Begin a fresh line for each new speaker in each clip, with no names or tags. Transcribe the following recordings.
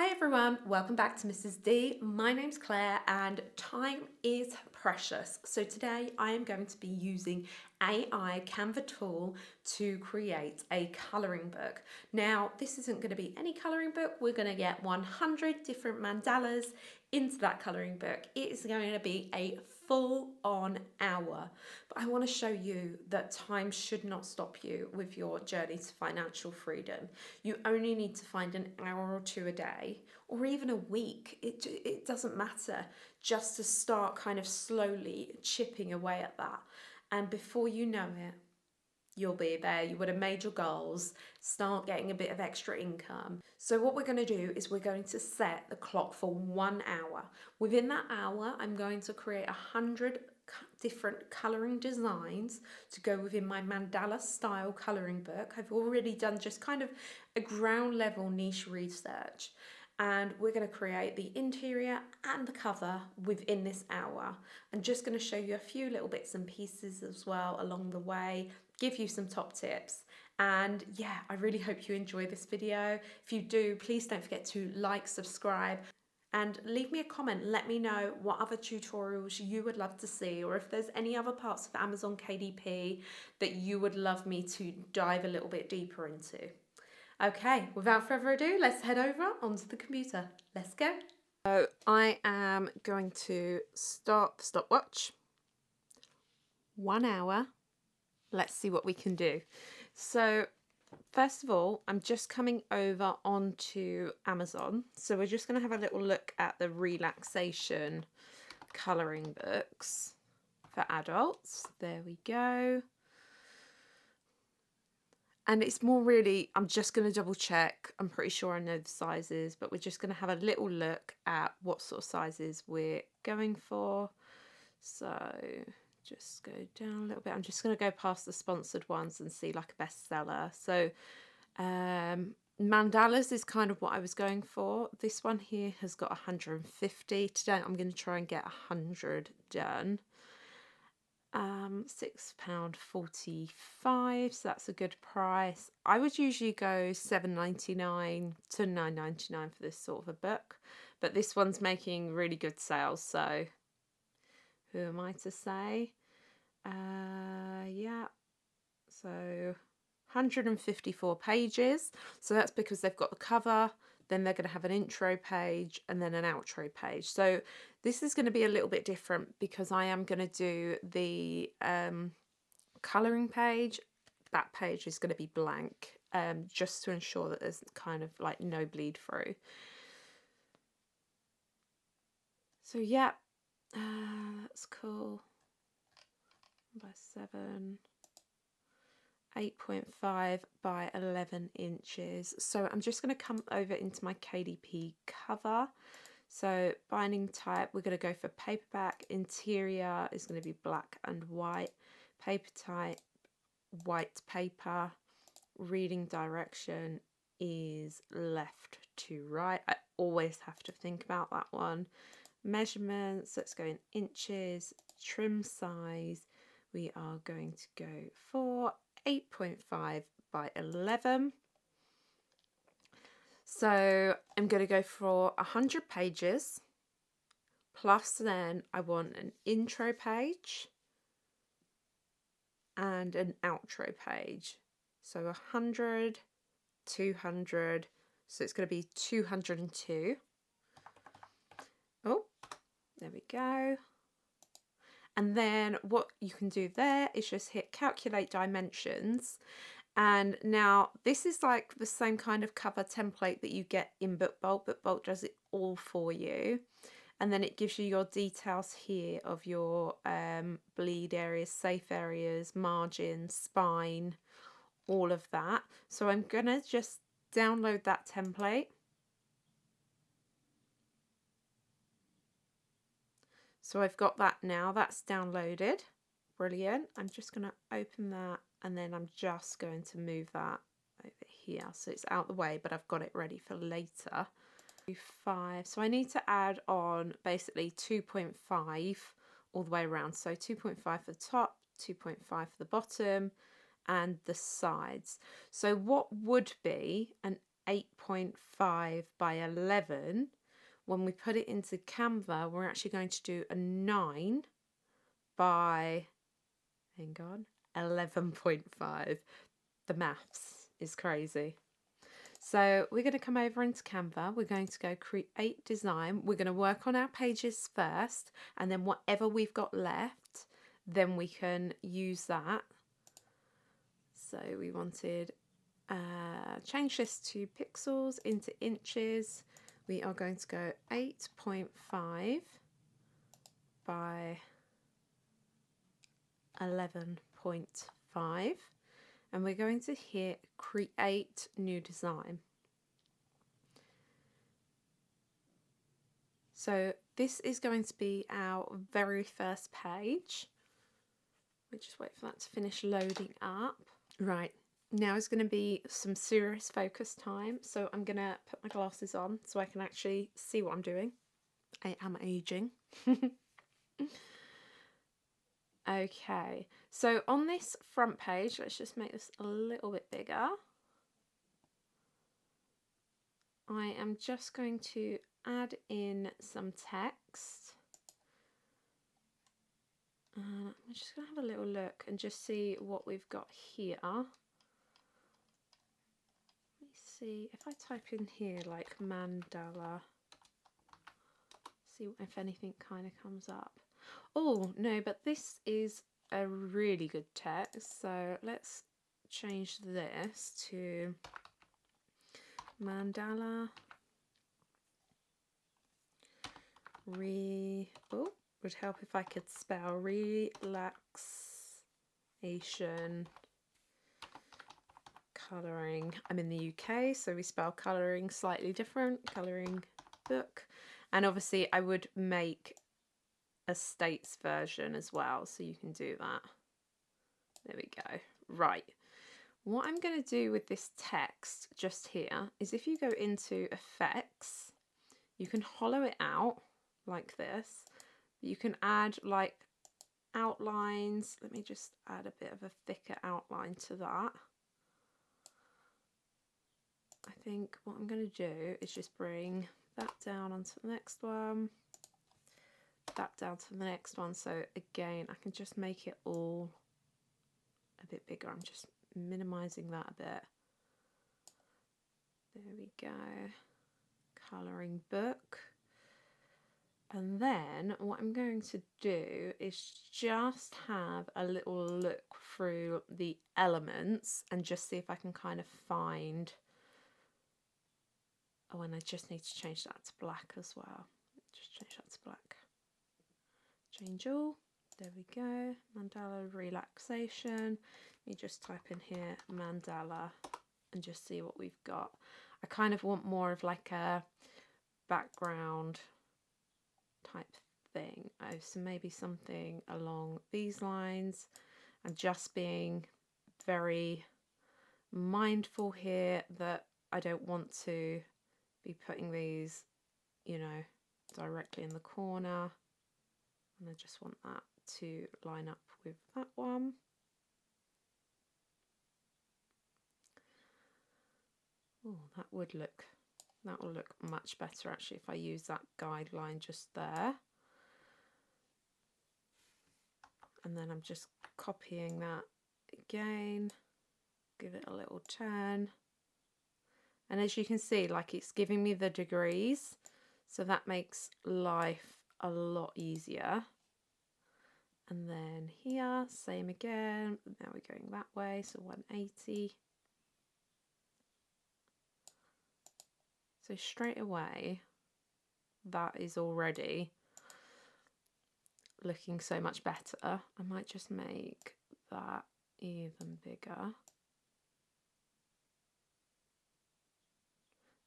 Hi everyone, welcome back to Mrs. D. My name's Claire and time is precious. So today I am going to be using AI Canva tool to create a colouring book. Now this isn't going to be any colouring book, we're going to get 100 different mandalas into that colouring book. It is going to be a full-on hour, but I want to show you that time should not stop you with your journey to financial freedom. You only need to find an hour or two a day, or even a week. It doesn't matter, just to start kind of slowly chipping away at that. And before you know it, you'll be there. You would have made your goals, start getting a bit of extra income. So what we're going to do is we're going to set the clock for 1 hour. Within that hour, I'm going to create 100 different colouring designs to go within my mandala style colouring book. I've already done just kind of a ground level niche research. And we're going to create the interior and the cover within this hour. I'm just going to show you a few little bits and pieces as well along the way, give you some top tips. And yeah, I really hope you enjoy this video. If you do, please don't forget to like, subscribe, and leave me a comment. Let me know what other tutorials you would love to see, or if there's any other parts of Amazon KDP that you would love me to dive a little bit deeper into. Okay, without further ado, let's head over onto the computer. Let's go. So I am going to start the stopwatch. 1 hour. Let's see what we can do. So first of all, I'm just coming over onto Amazon. So we're just going to have a little look at the relaxation colouring books for adults. There we go. And it's more really, I'm just going to double check. I'm pretty sure I know the sizes, but we're just going to have a little look at what sort of sizes we're going for. So just go down a little bit. I'm just going to go past the sponsored ones and see like a bestseller. So mandalas is kind of what I was going for. This one here has got 150. Today I'm going to try and get 100 done. £6.45, so that's a good price. I would usually go £7.99 to £9.99 for this sort of a book, but this one's making really good sales, so who am I to say? Yeah, so 154 pages, so that's because they've got the cover, then they're going to have an intro page and then an outro page. So this is going to be a little bit different because I am going to do the colouring page. That page is going to be blank, just to ensure that there's kind of like no bleed through. So yeah, that's cool. By 7. 8.5 by 11 inches. So I'm just going to come over into my KDP cover. So binding type, we're going to go for paperback. Interior is going to be black and white. Paper type, white paper. Reading direction is left to right. I always have to think about that one. Measurements, let's go in inches. Trim size, we are going to go for 8.5 by 11. So I'm going to go for 100 pages, plus then I want an intro page and an outro page. So 100, 200, so it's going to be 202. Oh, there we go. And then what you can do there is just hit calculate dimensions. And now this is like the same kind of cover template that you get in BookBolt. BookBolt does it all for you. And then it gives you your details here of your bleed areas, safe areas, margins, spine, all of that. So I'm going to just download that template. So I've got that now, that's downloaded. Brilliant. I'm just going to open that and then I'm just going to move that over here. So it's out the way, but I've got it ready for later. 5. So I need to add on basically 2.5 all the way around. So 2.5 for the top, 2.5 for the bottom and the sides. So what would be an 8.5 by 11, when we put it into Canva, we're actually going to do a 9 by, hang on, 11.5. The maths is crazy. So we're going to come over into Canva. We're going to go create design. We're going to work on our pages first, and then whatever we've got left, then we can use that. So we wanted change this to pixels into inches. We are going to go 8.5 by 11.5, and we're going to hit create new design. So this is going to be our very first page. We just wait for that to finish loading up. Right, now is going to be some serious focus time. So I'm going to put my glasses on so I can actually see what I'm doing. I am aging. Okay, so on this front page, let's just make this a little bit bigger. I am just going to add in some text. I'm just going to have a little look and just see what we've got here. Let me see, if I type in here like mandala, see if anything kind of comes up. Oh, no, but this is a really good text. So let's change this to mandala would help if I could spell relaxation colouring. I'm in the UK, so we spell colouring slightly different. Colouring book. And obviously I would make a States version as well, so you can do that. There we go. Right. What I'm going to do with this text just here is if you go into effects, you can hollow it out like this. You can add like outlines. Let me just add a bit of a thicker outline to that. I think what I'm going to do is just bring that down onto the next one, that down to the next one. So again, I can just make it all a bit bigger. I'm just minimizing that a bit. There we go. Colouring book. And then what I'm going to do is just have a little look through the elements and just see if I can kind of find. Oh, and I just need to change that to black as well. Just change that to black. Change all. There we go. Mandala relaxation. You just type in here mandala and just see what we've got. I kind of want more of like a background type thing. Oh, so maybe something along these lines, and just being very mindful here that I don't want to be putting these, you know, directly in the corner, and I just want that to line up with that one. Oh, that will look much better actually if I use that guideline just there. And then I'm just copying that again, give it a little turn. And as you can see, like it's giving me the degrees, so that makes life a lot easier. And then here, same again, now we're going that way, so 180. So straight away, that is already looking so much better. I might just make that even bigger.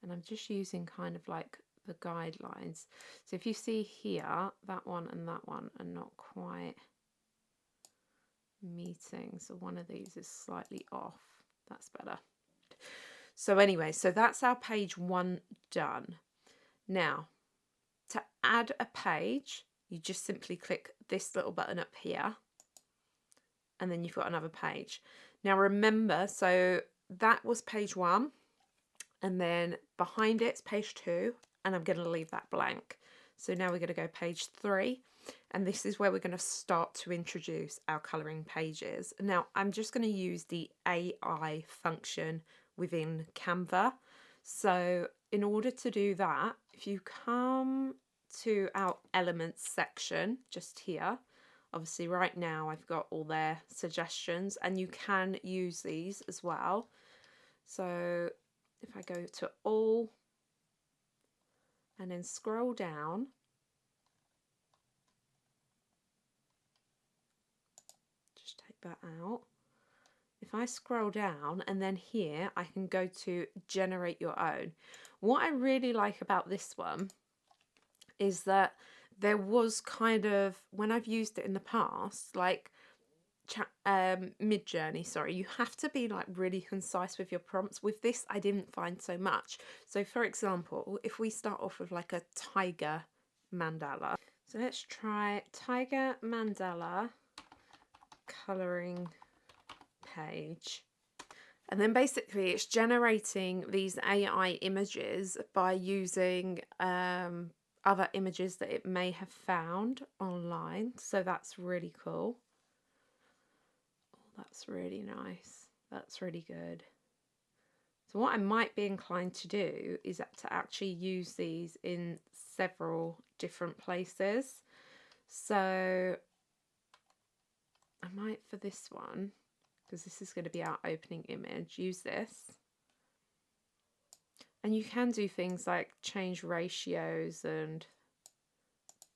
And I'm just using kind of like the guidelines. So if you see here, that one and that one are not quite meeting. So one of these is slightly off. That's better. So anyway, so that's our page one done. Now, to add a page, you just simply click this little button up here, and then you've got another page. Now remember, so that was page one. And then behind it's page 2, and I'm going to leave that blank. So now we're going to go page 3, and this is where we're going to start to introduce our colouring pages. Now I'm just going to use the AI function within Canva. So in order to do that, if you come to our elements section just here, obviously right now I've got all their suggestions, and you can use these as well. So if I go to all and then scroll down, just take that out. If I scroll down, and then here I can go to generate your own. What I really like about this one is that there was kind of, when I've used it in the past, like Mid-Journey, sorry, you have to be like really concise with your prompts. With this, I didn't find so much. So for example, if we start off with like a tiger mandala, so let's try tiger mandala colouring page. And then basically it's generating these AI images by using other images that it may have found online. So that's really cool. That's really nice. That's really good. So what I might be inclined to do is to actually use these in several different places. So I might, for this one, because this is going to be our opening image, use this. And you can do things like change ratios and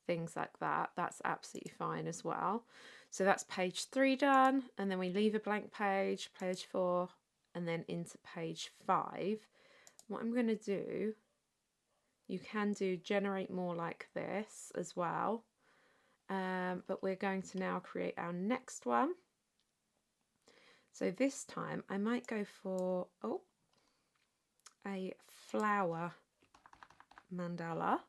things like that. That's absolutely fine as well. So that's page 3 done, and then we leave a blank page, page 4, and then into page 5. What I'm going to do, you can do generate more like this as well, but we're going to now create our next one. So this time I might go for a flower mandala.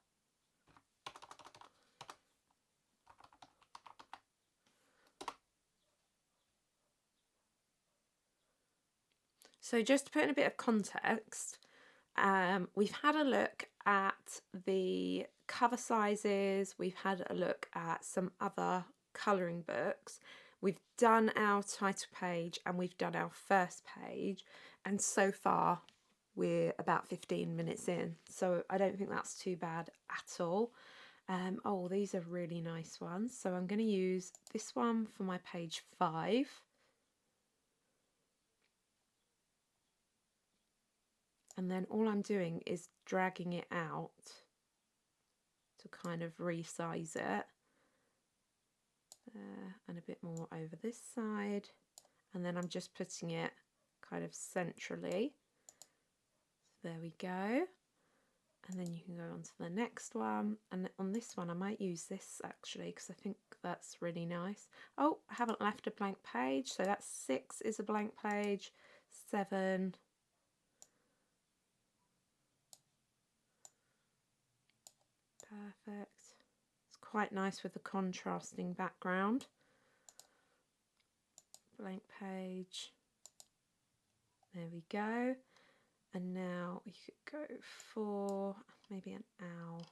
So just to put in a bit of context, we've had a look at the cover sizes, we've had a look at some other colouring books, we've done our title page, and we've done our first page, and so far we're about 15 minutes in, so I don't think that's too bad at all. Oh, these are really nice ones, so I'm going to use this one for my page 5. And then all I'm doing is dragging it out to kind of resize it. And a bit more over this side. And then I'm just putting it kind of centrally. So there we go. And then you can go on to the next one. And on this one, I might use this actually, because I think that's really nice. Oh, I haven't left a blank page. So that's 6 is a blank page, 7. Perfect. It's quite nice with the contrasting background. Blank page. There we go. And now we could go for maybe an owl.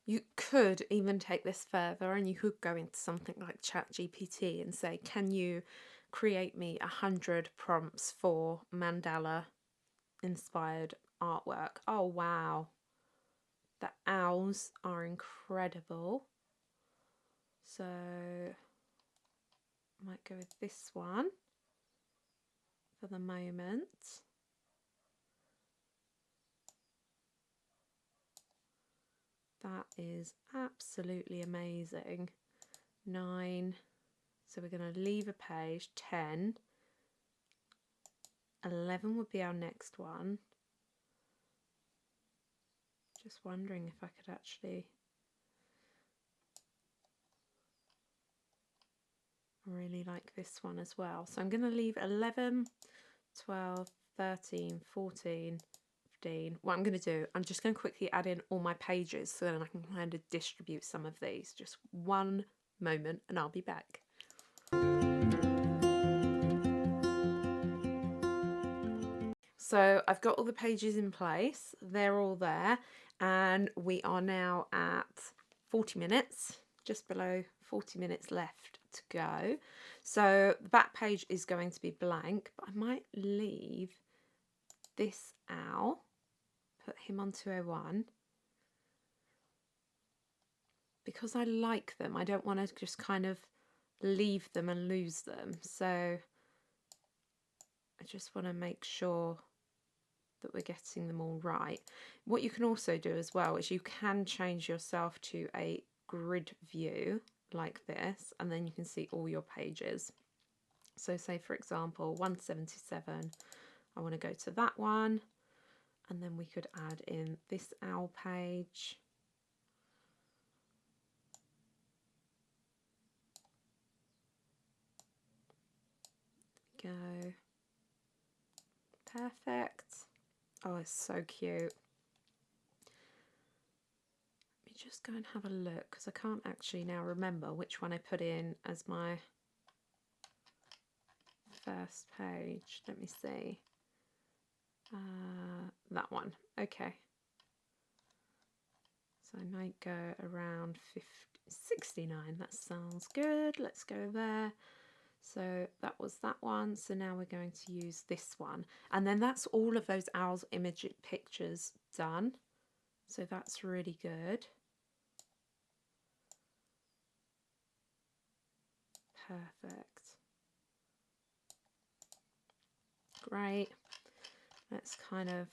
You could even take this further, and you could go into something like ChatGPT and say, can you create me 100 prompts for mandala inspired artwork? Oh wow, the owls are incredible. So I might go with this one for the moment. That is absolutely amazing. 9. So we're going to leave a page. 10. 11 would be our next one. Just wondering if I could actually really like this one as well. So I'm going to leave 11, 12, 13, 14, 15. What I'm going to do, I'm just going to quickly add in all my pages so then I can kind of distribute some of these. Just one moment and I'll be back. So I've got all the pages in place, they're all there, and we are now at 40 minutes, just below 40 minutes left to go. So the back page is going to be blank, but I might leave this owl, put him on 201, because I like them. I don't want to just kind of leave them and lose them. So I just want to make sure that we're getting them all right. What you can also do as well is you can change yourself to a grid view like this, and then you can see all your pages. So say for example 177, I want to go to that one, and then we could add in this owl page. Go. Perfect. Oh, it's so cute. Let me just go and have a look, because I can't actually now remember which one I put in as my first page. Let me see. That one. Okay. So I might go around 69. That sounds good. Let's go there. So that was that one. So now we're going to use this one. And then that's all of those owls image pictures done. So that's really good. Perfect. Great. Let's kind of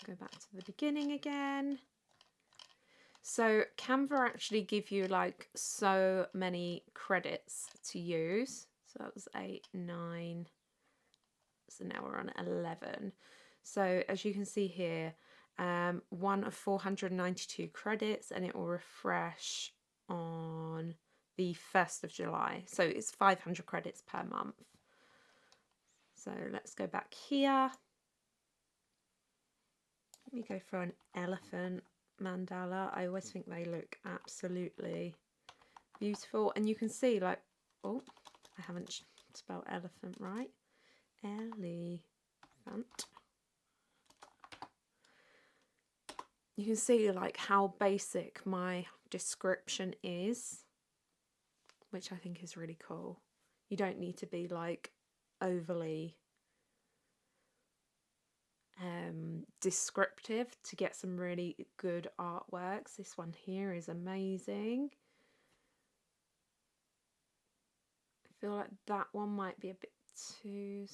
go back to the beginning again. So Canva actually give you like so many credits to use. So that was 8, 9. So now we're on 11. So as you can see here, 1 of 492 credits, and it will refresh on the 1st of July. So it's 500 credits per month. So let's go back here. Let me go for an elephant mandala. I always think they look absolutely beautiful, and you can see like, oh, I haven't spelled elephant right. Elephant. You can see like how basic my description is, which I think is really cool. You don't need to be like overly descriptive to get some really good artworks. This one here is amazing. I feel like that one might be a bit too...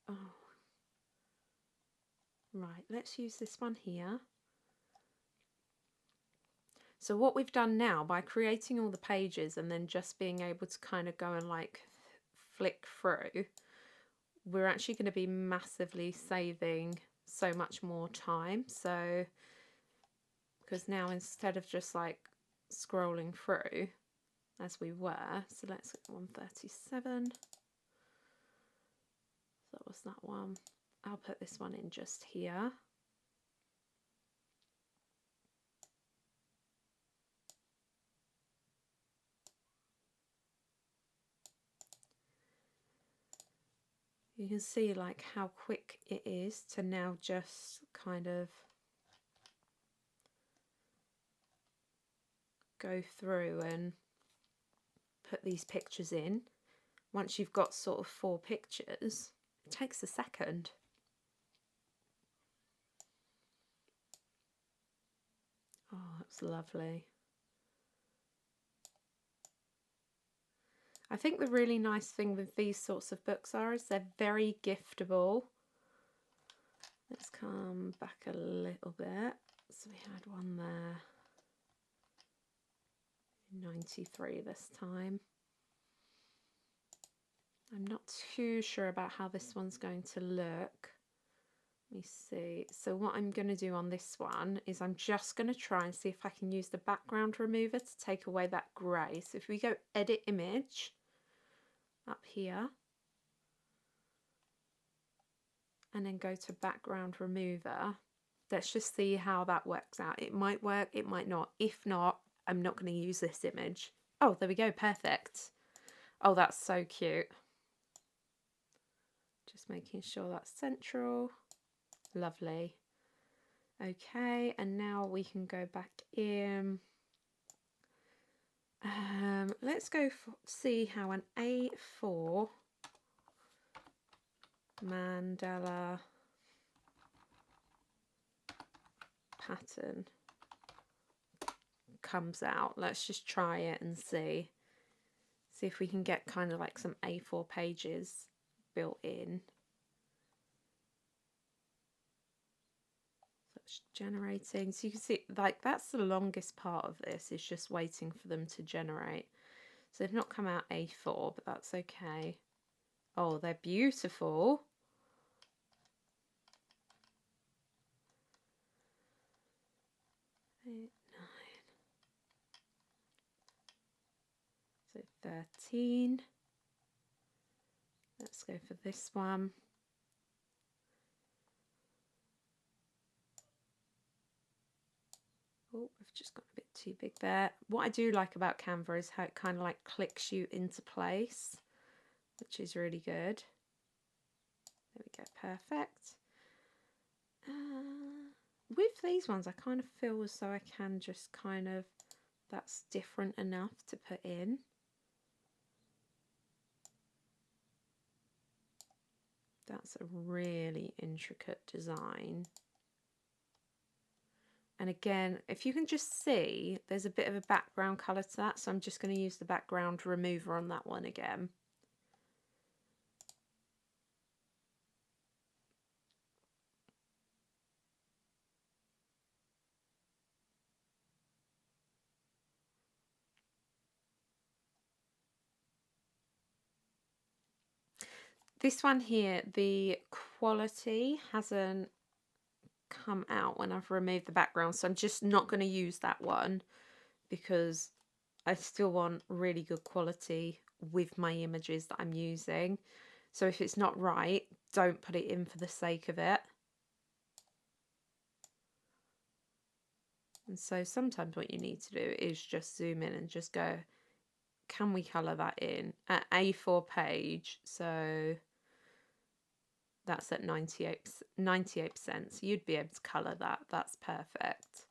Oh. Right, let's use this one here. So what we've done now, by creating all the pages and then just being able to kind of go and like flick through, we're actually going to be massively saving so much more time. So because now instead of just like scrolling through as we were, so let's get 137. So that was that one. I'll put this one in just here. You can see like how quick it is to now just kind of go through and put these pictures in. Once you've got sort of 4 pictures, it takes a second. Oh, that's lovely. I think the really nice thing with these sorts of books is they're very giftable. Let's come back a little bit. So we had one there, 93 this time. I'm not too sure about how this one's going to look. Let me see. So what I'm going to do on this one is I'm just going to try and see if I can use the background remover to take away that grey. So if we go edit image up here and then go to background remover, let's just see how that works out. It might work, it might not. If not, I'm not going to use this image. Oh, there we go, perfect. Oh, that's so cute. Just making sure that's central. Lovely. Okay, and now we can go back in. Let's go see how an A4 mandala pattern comes out. Let's just try it and see if we can get kind of like some A4 pages built in. So it's generating, so you can see like that's the longest part of this, is just waiting for them to generate. So they've not come out A4, but that's okay. Oh, they're beautiful. Eight, 9. So 13. Let's go for this one. Oh, I've just got a bit too big there. What I do like about Canva is how it kind of like clicks you into place, which is really good. There we go, perfect. With these ones, I kind of feel as though I can just kind of, that's different enough to put in. That's a really intricate design. And again, if you can just see, there's a bit of a background colour to that, so I'm just going to use the background remover on that one again. This one here, the quality hasn't come out when I've removed the background, so I'm just not going to use that one because I still want really good quality with my images that I'm using. So if it's not right, don't put it in for the sake of it. And so sometimes what you need to do is just zoom in and just go, can we colour that in at A4 page? So that's at 98%. So you'd be able to colour that. That's perfect.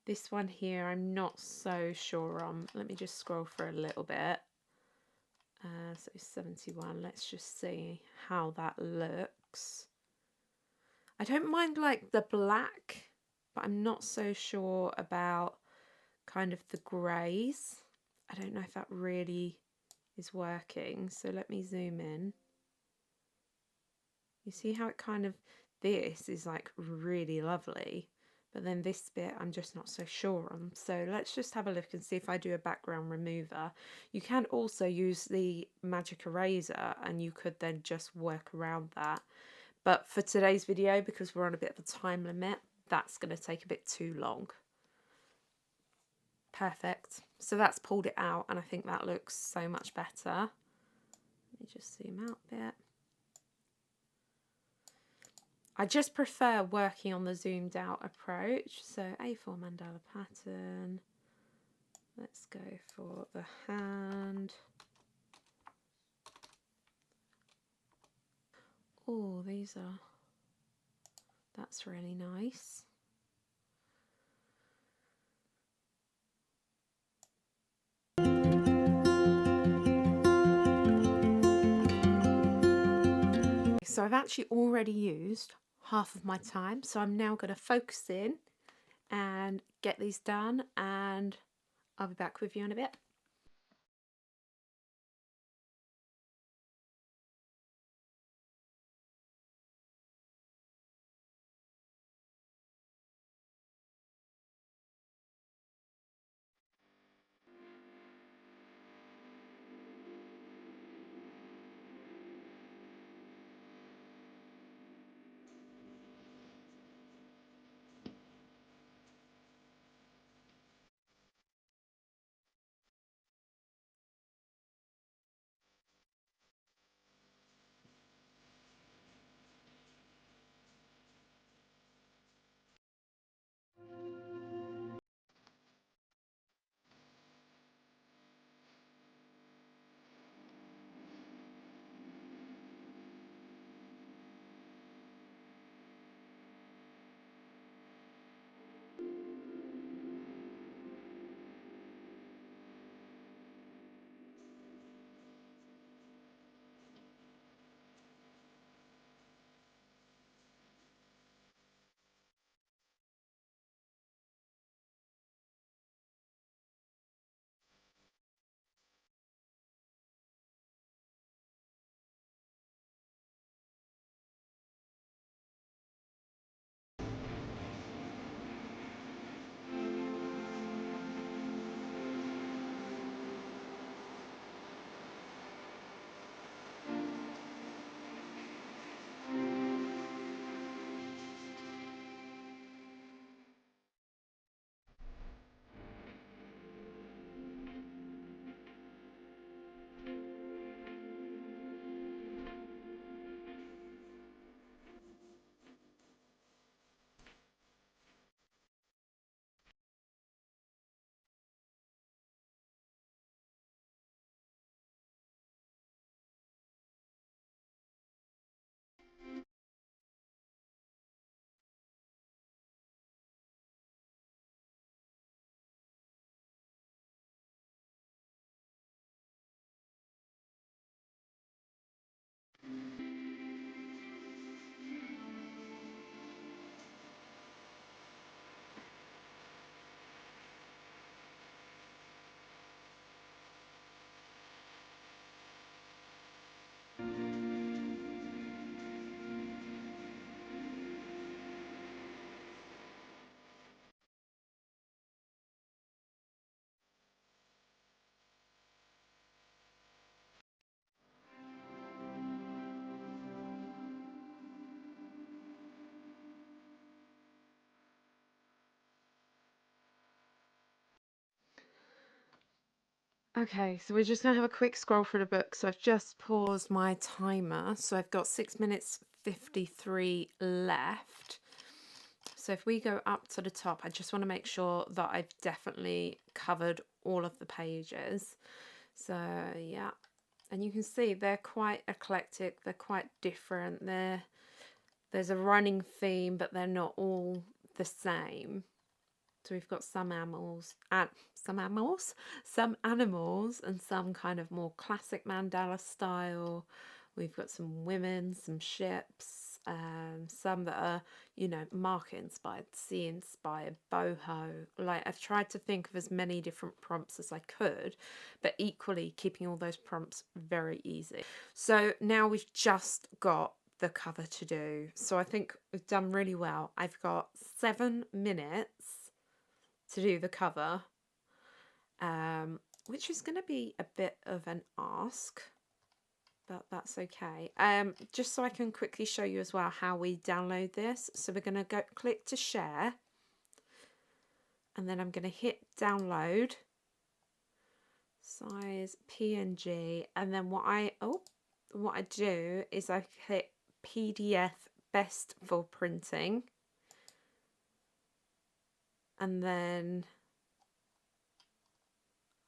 This one here, I'm not so sure on. Let me just scroll for a little bit. So 71, let's just see how that looks. I don't mind like the black, but I'm not so sure about kind of the greys. I don't know if that really is working. So let me zoom in. You see how it kind of, this is like really lovely, but then this bit I'm just not so sure on. So let's just have a look and see if I do a background remover. You can also use the magic eraser and you could then just work around that. But for today's video, because we're on a bit of a time limit, that's going to take a bit too long. Perfect. So that's pulled it out and I think that looks so much better. Let me just zoom out a bit. I just prefer working on the zoomed out approach. So A4 mandala pattern. Let's go for the hand. Oh, these are, that's really nice. So I've actually already used half of my time. So I'm now going to focus in and get these done, and I'll be back with you in a bit. Okay, so we're just going to have a quick scroll through the book. So I've just paused my timer. So I've got 6 minutes 53 left. So if we go up to the top, I just want to make sure that I've definitely covered all of the pages. So yeah, and you can see they're quite eclectic. They're quite different. There's a running theme, but they're not all the same. So we've got some animals, and some animals, and some kind of more classic mandala style. We've got some women, some ships, some that are, market inspired, sea inspired, boho. Like, I've tried to think of as many different prompts as I could, but equally keeping all those prompts very easy. So now we've just got the cover to do. So I think we've done really well. I've got 7 minutes to do the cover, which is going to be a bit of an ask, but that's okay. Just so I can quickly show you as well how we download this. So we're going to click to share, and then I'm going to hit download, size PNG, and then what I do is I hit PDF best for printing, and then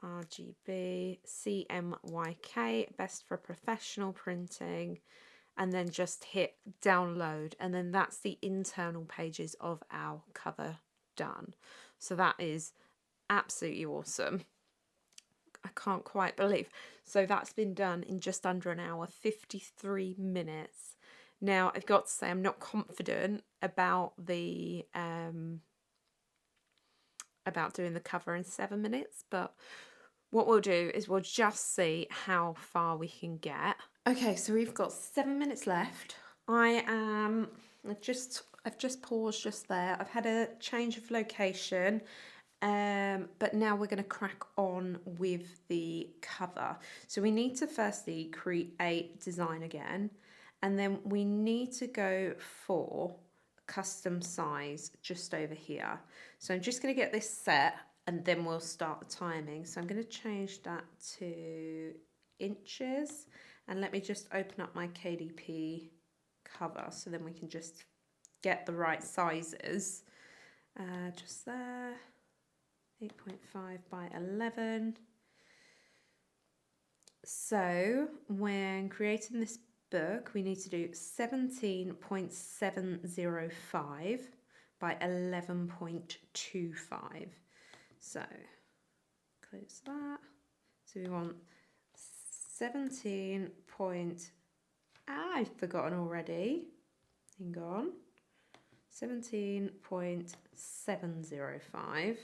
RGB, CMYK, best for professional printing, and then just hit download, and then that's the internal pages of our cover done. So that is absolutely awesome. I can't quite believe. So that's been done in just under an hour, 53 minutes. Now, I've got to say, I'm not confident about the about doing the cover in 7 minutes, but what we'll do is we'll just see how far we can get. Okay, so we've got 7 minutes left. I've just paused just there. I've had a change of location, but now we're going to crack on with the cover. So we need to firstly create design again, and then we need to go for custom size just over here. So I'm just going to get this set, and then we'll start the timing. So I'm going to change that to inches, and let me just open up my KDP cover so then we can just get the right sizes. Just there, 8.5 by 11. So when creating this book, we need to do 17.705 by 11.25. So close that. So we want 17 point, I've forgotten already. Hang on. 17.705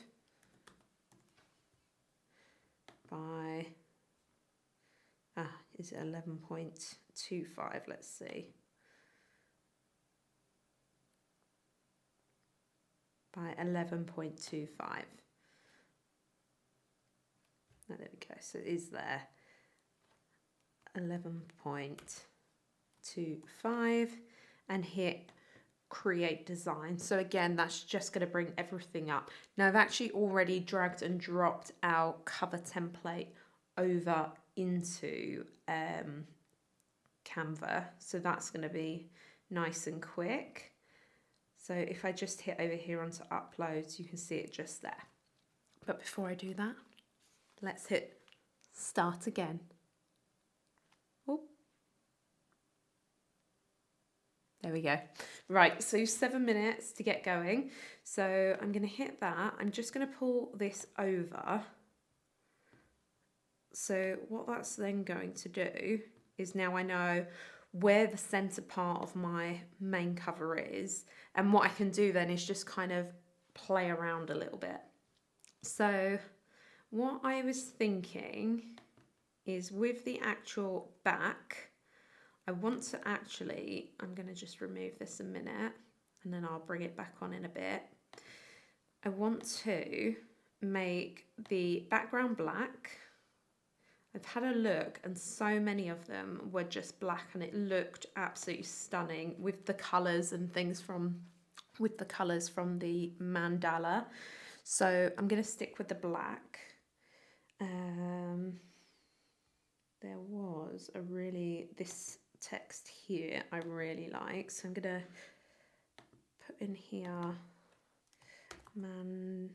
by, is it 11.25? Let's see. By 11.25. There we go. So it is there. 11.25, and hit create design. So again, that's just going to bring everything up. Now I've actually already dragged and dropped our cover template over into Canva, so that's going to be nice and quick. So if I just hit over here onto uploads, you can see it just there. But before I do that, let's hit start again. Oh, there we go. Right, so 7 minutes to get going. So I'm going to hit that. I'm just going to pull this over. So what that's then going to do is, now I know where the center part of my main cover is, and what I can do then is just kind of play around a little bit. So what I was thinking is, with the actual back, I want to actually, I'm going to just remove this a minute and then I'll bring it back on in a bit. I want to make the background black. I've had a look and so many of them were just black, and it looked absolutely stunning with the colours and things from the mandala. So I'm going to stick with the black. There was this text here I really like, so I'm gonna put in here mandala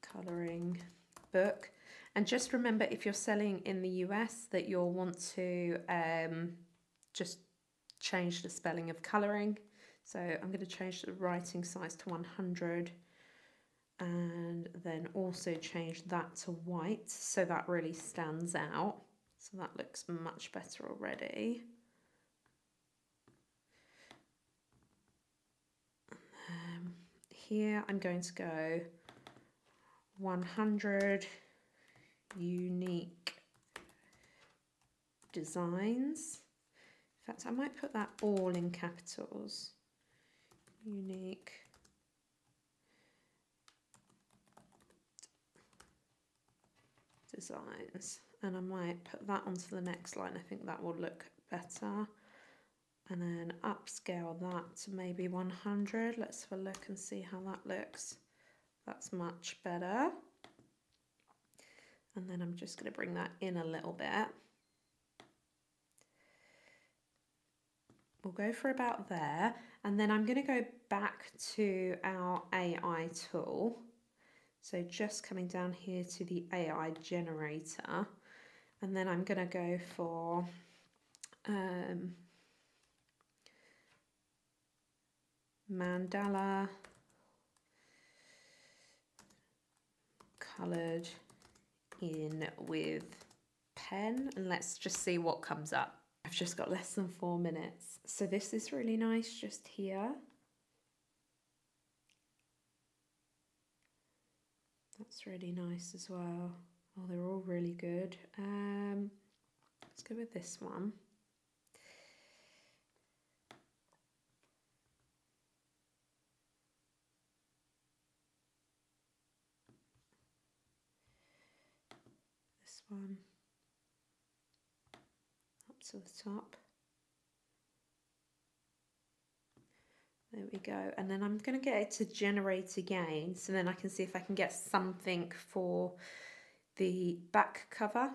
colouring book. And just remember, if you're selling in the US, that you'll want to just change the spelling of colouring. So I'm going to change the writing size to 100 and then also change that to white so that really stands out. So that looks much better already. Here I'm going to go 100 unique designs. In fact, I might put that all in capitals. Unique designs. And I might put that onto the next line. I think that will look better. And then upscale that to maybe 100. Let's have a look and see how that looks. That's much better. And then I'm just going to bring that in a little bit. We'll go for about there. And then I'm going to go back to our AI tool. So just coming down here to the AI generator. And then I'm going to go for mandala coloured in with pen, and let's just see what comes up. I've just got less than 4 minutes. So this is really nice just here. That's really nice as well. Oh, they're all really good. Let's go with this one. This one. Up to the top. There we go. And then I'm going to get it to generate again, so then I can see if I can get something for the back cover.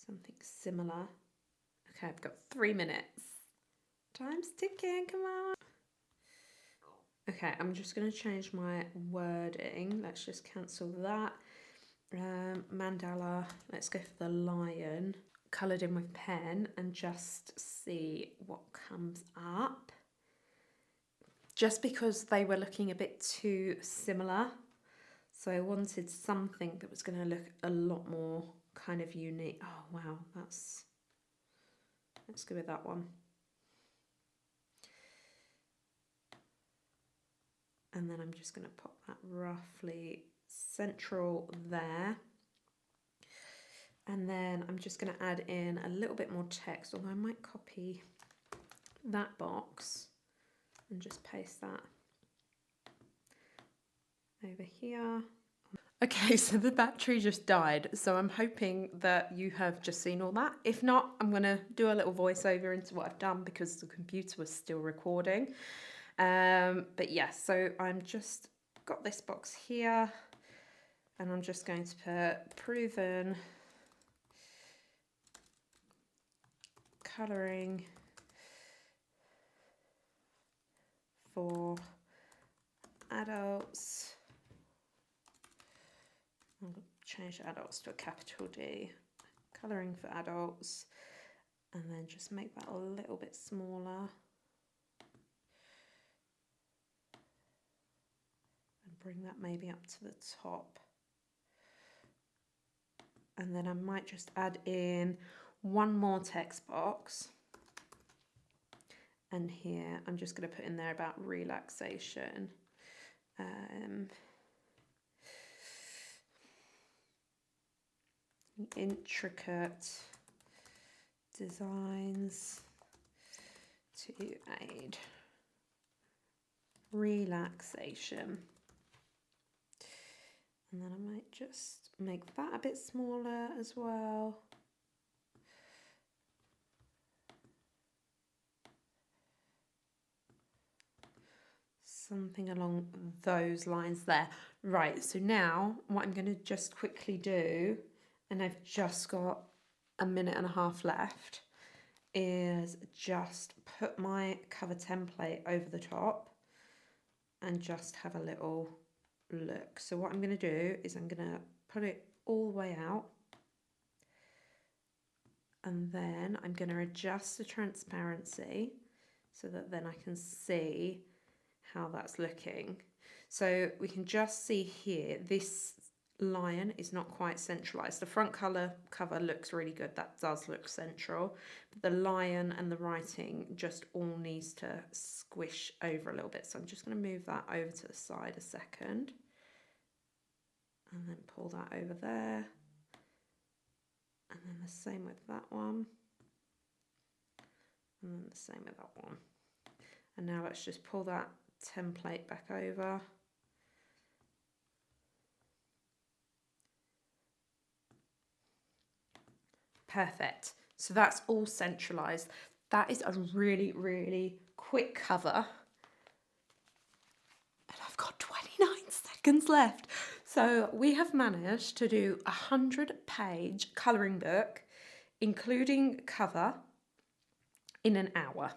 Something similar. Okay, I've got 3 minutes. Time's ticking, come on. Okay, I'm just going to change my wording. Let's just cancel that. Mandala, let's go for the lion. Coloured in with pen and just see what comes up. Just because they were looking a bit too similar, so I wanted something that was going to look a lot more kind of unique. Oh wow, let's go with that one. And then I'm just going to pop that roughly central there. And then I'm just going to add in a little bit more text, although I might copy that box and just paste that over here. Okay, so the battery just died, so I'm hoping that you have just seen all that. If not, I'm going to do a little voiceover into what I've done because the computer was still recording. But yeah, so I'm just got this box here and I'm just going to put proven colouring for adults. I'll change adults to a capital D. Colouring for adults, and then just make that a little bit smaller. And bring that maybe up to the top. And then I might just add in one more text box. And here I'm just going to put in there about relaxation. Intricate designs to aid relaxation. And then I might just make that a bit smaller as well. something along those lines there. Right, so now what I'm going to just quickly do, and I've just got a minute and a half left, is just put my cover template over the top and just have a little look. So what I'm going to do is I'm going to put it all the way out, and then I'm going to adjust the transparency so that then I can see how that's looking. So we can just see here, this lion is not quite centralized. The front cover looks really good. That does look central. But the lion and the writing just all needs to squish over a little bit. So I'm just going to move that over to the side a second. And then pull that over there. And then the same with that one. And then the same with that one. And now let's just pull that template back over. Perfect. So that's all centralized. That is a really, really quick cover. And I've got 29 seconds left. So we have managed to do a 100-page colouring book, including cover, in an hour.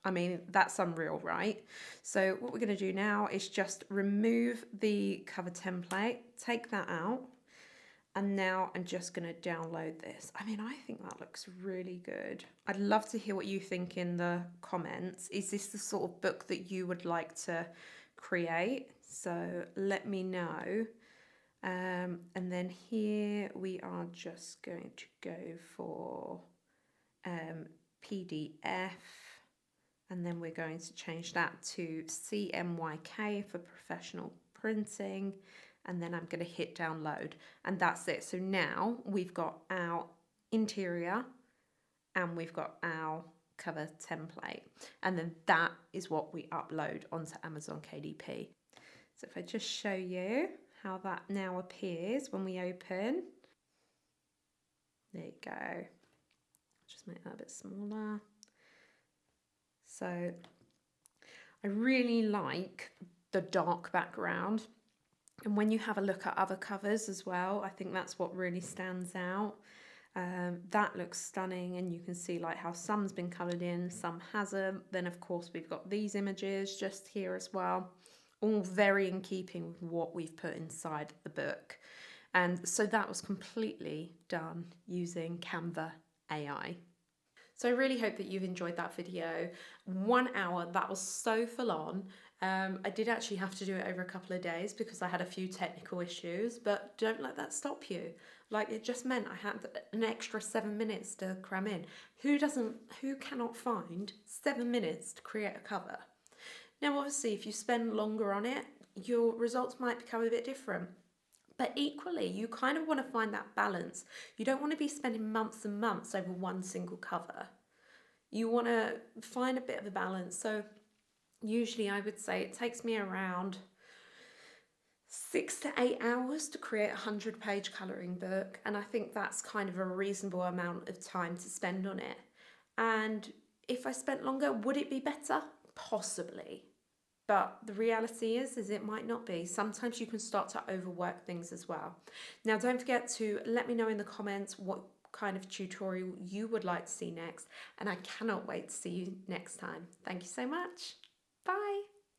I mean, that's unreal, right? So what we're going to do now is just remove the cover template, take that out, and now I'm just going to download this. I mean, I think that looks really good. I'd love to hear what you think in the comments. Is this the sort of book that you would like to create? So let me know. And then here we are just going to go for PDF. And then we're going to change that to CMYK for professional printing. And then I'm going to hit download. And that's it. So now we've got our interior and we've got our cover template. And then that is what we upload onto Amazon KDP. So if I just show you how that now appears when we open. There you go. Just make that a bit smaller. So I really like the dark background. And when you have a look at other covers as well, I think that's what really stands out. That looks stunning, and you can see like how some's been coloured in, some hasn't. Then of course we've got these images just here as well, all very in keeping with what we've put inside the book. And so that was completely done using Canva AI. So I really hope that you've enjoyed that video. 1 hour, that was so full on. I did actually have to do it over a couple of days because I had a few technical issues, but don't let that stop you. Like, it just meant I had an extra 7 minutes to cram in. Who cannot find 7 minutes to create a cover? Now, obviously, if you spend longer on it, your results might become a bit different. But equally, you kind of want to find that balance. You don't want to be spending months and months over one single cover. You want to find a bit of a balance. So usually I would say it takes me around 6 to 8 hours to create a 100-page colouring book. And I think that's kind of a reasonable amount of time to spend on it. And if I spent longer, would it be better? Possibly. But the reality is it might not be. Sometimes you can start to overwork things as well. Now, don't forget to let me know in the comments what kind of tutorial you would like to see next. And I cannot wait to see you next time. Thank you so much.